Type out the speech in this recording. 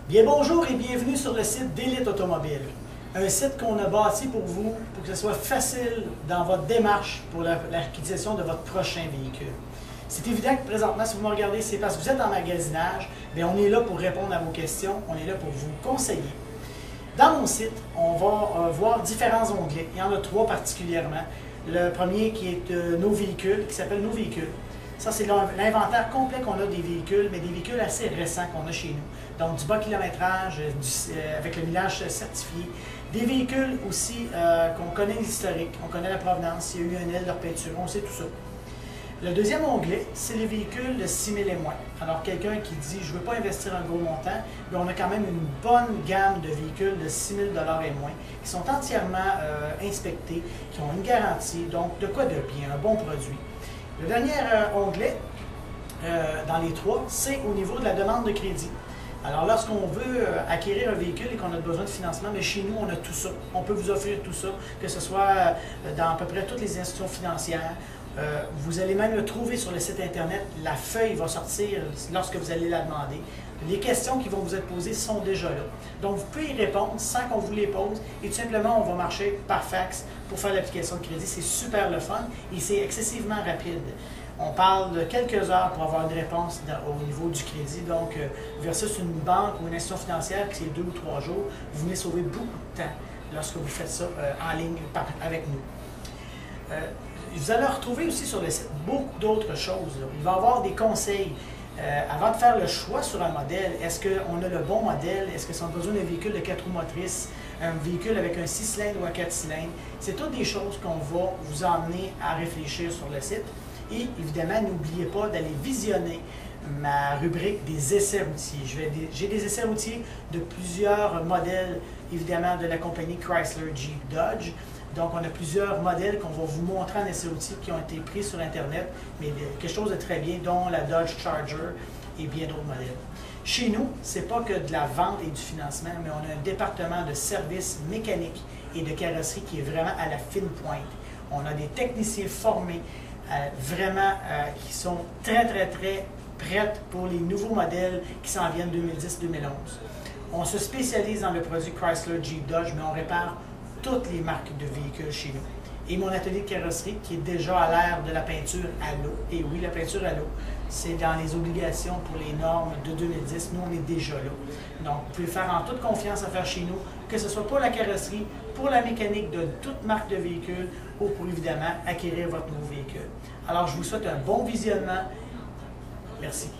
Bien bonjour et bienvenue sur le site d'Élite Automobile. Un site qu'on a bâti pour vous, pour que ce soit facile dans votre démarche pour l'acquisition de votre prochain véhicule. C'est évident que présentement, si vous me regardez, c'est parce que vous êtes en magasinage, bien on est là pour répondre à vos questions, on est là pour vous conseiller. Dans mon site, on va voir différents onglets. Il y en a 3 particulièrement. Le premier qui est nos véhicules, qui s'appelle Nos véhicules. Ça, c'est l'inventaire complet qu'on a des véhicules, mais des véhicules assez récents qu'on a chez nous. Donc, du bas kilométrage, avec le millage certifié. Des véhicules aussi qu'on connaît l'historique, on connaît la provenance, s'il y a eu un aile de repeinture, on sait tout ça. Le deuxième onglet, c'est les véhicules de 6 000 et moins. Alors, quelqu'un qui dit « je ne veux pas investir un gros montant », bien, on a quand même une bonne gamme de véhicules de 6 000 et moins qui sont entièrement inspectés, qui ont une garantie, donc de quoi de bien, un bon produit. Le dernier onglet, dans les 3, c'est au niveau de la demande de crédit. Alors, lorsqu'on veut acquérir un véhicule et qu'on a besoin de financement, mais chez nous, on a tout ça. On peut vous offrir tout ça, que ce soit dans à peu près toutes les institutions financières. Vous allez même le trouver sur le site Internet. La feuille va sortir lorsque vous allez la demander. Les questions qui vont vous être posées sont déjà là. Donc, vous pouvez y répondre sans qu'on vous les pose. Et tout simplement, on va marcher par fax pour faire l'application de crédit. C'est super le fun et c'est excessivement rapide. On parle de quelques heures pour avoir une réponse au niveau du crédit. Donc, versus une banque ou une institution financière qui c'est 2 ou 3 jours, vous venez sauver beaucoup de temps lorsque vous faites ça en ligne avec nous. Vous allez retrouver aussi sur le site beaucoup d'autres choses. Il va y avoir des conseils. Avant de faire le choix sur un modèle, est-ce qu'on a le bon modèle? Est-ce que c'est besoin d'un véhicule de 4 roues motrices? Un véhicule avec un 6 cylindres ou un 4 cylindres? C'est toutes des choses qu'on va vous emmener à réfléchir sur le site. Et évidemment, n'oubliez pas d'aller visionner ma rubrique des essais routiers. J'ai des essais routiers de plusieurs modèles, évidemment, de la compagnie Chrysler, Jeep, Dodge. Donc, on a plusieurs modèles qu'on va vous montrer en essai routier qui ont été pris sur Internet, mais quelque chose de très bien, dont la Dodge Charger et bien d'autres modèles. Chez nous, ce n'est pas que de la vente et du financement, mais on a un département de services mécaniques et de carrosserie qui est vraiment à la fine pointe. On a des techniciens formés, qui sont très prêts pour les nouveaux modèles qui s'en viennent 2010-2011. On se spécialise dans le produit Chrysler, Jeep, Dodge, mais on répare toutes les marques de véhicules chez nous. Et mon atelier de carrosserie qui est déjà à l'ère de la peinture à l'eau. Et oui, la peinture à l'eau, c'est dans les obligations pour les normes de 2010. Nous, on est déjà là. Donc, vous pouvez faire en toute confiance à faire chez nous, que ce soit pour la carrosserie, pour la mécanique de toute marque de véhicule ou pour évidemment acquérir votre nouveau véhicule. Alors, je vous souhaite un bon visionnement. Merci.